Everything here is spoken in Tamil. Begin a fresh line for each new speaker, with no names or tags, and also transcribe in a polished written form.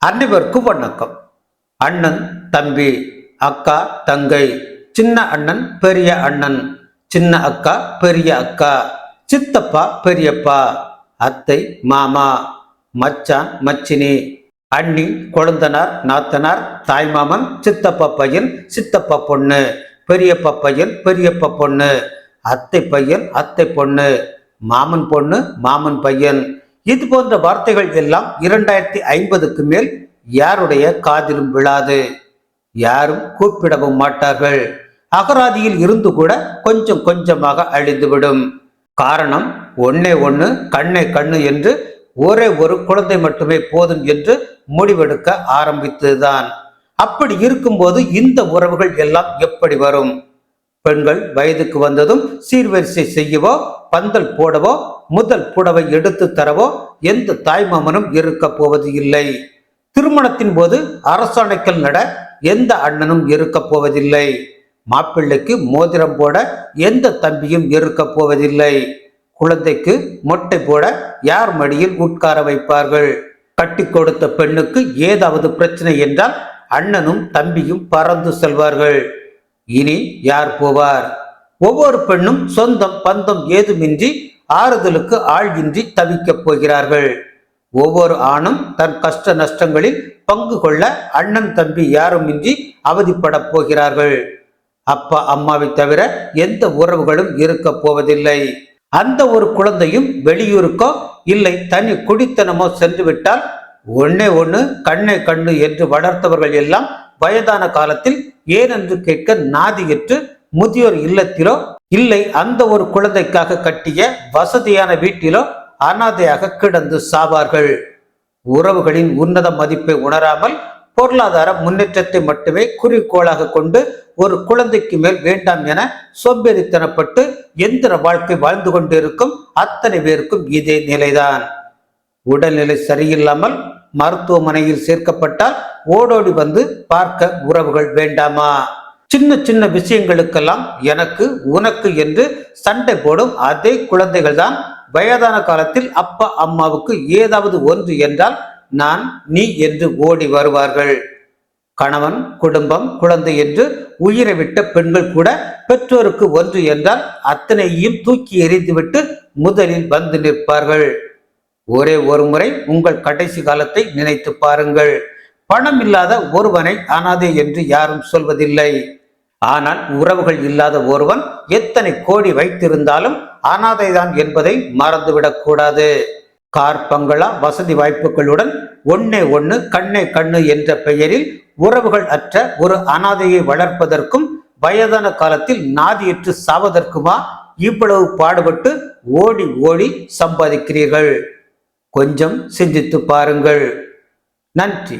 அனைவருக்கும் வணக்கம். அண்ணன் தம்பி, அக்கா தங்கை, சின்ன அண்ணன் பெரிய அண்ணன், சின்ன அக்கா பெரிய அக்கா, சித்தப்பா பெரியப்பா, அத்தை மாமா, மச்சான் மச்சினி, அண்ணி கொழுந்தனார் நாத்தனார், தாய்மாமன், சித்தப்பா பையன் சித்தப்பா பொண்ணு, பெரியப்பா பையன் பெரியப்பா பொண்ணு, அத்தை பையன் அத்தை பொண்ணு, மாமன் பொண்ணு மாமன் பையன். இது போன்ற வார்த்தைகள் எல்லாம் 2050க்கு மேல் யாருடைய காதிலும் விழாது. யாரும் கூப்பிடவும் மாட்டார்கள். அகராதியில் இருந்து கூட கொஞ்சம் கொஞ்சமாக அழிந்துவிடும். காரணம் ஒன்னே ஒன்று, கண்ணே கண்ணு என்று ஒரே ஒரு குழந்தை மட்டுமே போதும் என்று முடிவெடுக்க ஆரம்பித்ததுதான். அப்படி இருக்கும்போது இந்த உறவுகள் எல்லாம் எப்படி வரும்? பெண்கள் வயதுக்கு வந்ததும் சீர்வரிசை செய்யவோ, பந்தல் போடவோ, முதல் புடவை எடுத்து தரவோ எந்த தாய்மாமனும் இருக்க போவது இல்லை. திருமணத்தின் போது அரசாணைக்கல் நட எந்த அண்ணனும் இருக்க போவதில்லை. மாப்பிள்ளைக்கு மோதிரம் போட எந்த தம்பியும் இருக்க போவதில்லை. குழந்தைக்கு மொட்டை போட யார் மடியில் உட்கார வைப்பார்கள்? கட்டி கொடுத்த பெண்ணுக்கு ஏதாவது பிரச்சனை என்றால் அண்ணனும் தம்பியும் பறந்து செல்வார்கள். இனி யார் போவார்? ஒவ்வொரு பெண்ணும் சொந்தம் பந்தம் ஏதுமின்றி ஆறுதலுக்கு ஆள் இன்றி தவிக்கப் போகிறார்கள். ஒவ்வொரு ஆணும் தன் கஷ்ட நஷ்டங்களில் பங்கு கொள்ள அண்ணன் தம்பி யாருமின்றி அவதிப்பட போகிறார்கள். அப்பா அம்மாவை தவிர எந்த உறவுகளும் இருக்க போவதில்லை. அந்த ஒரு குழந்தையும் வெளியூருக்கோ இல்லை தனி குடித்தனமோ சென்று விட்டால் ஒன்னே ஒன்று, கண்ணே கண்ணு என்று வளர்த்தவர்கள் எல்லாம் வயதான காலத்தில் ஏனென்று கேட்க நாதியற்று முதியோர் இல்லத்திலோ இல்லை அந்த ஒரு குழந்தைக்காக கட்டிய வசதியான வீட்டிலோ அனாதையாக கிடந்து சாவார்கள். உறவுகளின் உன்னத மதிப்பை உணராமல் பொருளாதார முன்னேற்றத்தை மட்டுமே குறிக்கோளாக கொண்டு ஒரு குழந்தைக்கு மேல் வேண்டாம் என சோம்பேறித்தனப்பட்டு எந்திர வாழ்க்கை வாழ்ந்து கொண்டிருக்கும் அத்தனை பேருக்கும் இதே நிலைதான். உடல்நிலை சரியில்லாமல் மருத்துவமனையில் சேர்க்கப்பட்டால் ஓடோடி வந்து பார்க்க உறவுகள் வேண்டாமா? சின்ன சின்ன விஷயங்களுக்கெல்லாம் எனக்கு உனக்கு என்று சண்டை போடும் அதே குழந்தைகள் தான் வயதான காலத்தில் அப்பா அம்மாவுக்கு ஏதாவது ஒன்று என்றால் நான் நீ என்று ஓடி வருவார்கள். கணவன் குடும்பம் குழந்தை என்று உயிரை விட்ட பெண்கள் கூட பெற்றோருக்கு ஒன்று என்றால் அத்தனையும் தூக்கி எறிந்துவிட்டு முதலில் வந்து நிற்பார்கள். ஒரே ஒரு முறை உங்கள் கடைசி காலத்தை நினைத்து பாருங்கள். பணம் இல்லாத ஒருவனை அனாதை என்று யாரும் சொல்வதில்லை. ஆனால் உறவுகள் இல்லாத ஒருவன் எத்தனை கோடி வைத்திருந்தாலும் அனாதைதான் என்பதை மறந்துவிடக் கூடாது. கார் பங்களா வசதி வாய்ப்புகளுடன் ஒன்னே ஒன்று, கண்ணே கண்ணு என்ற பெயரில் உறவுகள் அற்ற ஒரு அனாதையை வளர்ப்பதற்கும் வயதான காலத்தில் நாதியற்று சாவதற்குமா இவ்வளவு பாடுபட்டு ஓடி ஓடி சம்பாதிக்கிறீர்கள்? கொஞ்சம் சிந்தித்து பாருங்கள். நன்றி.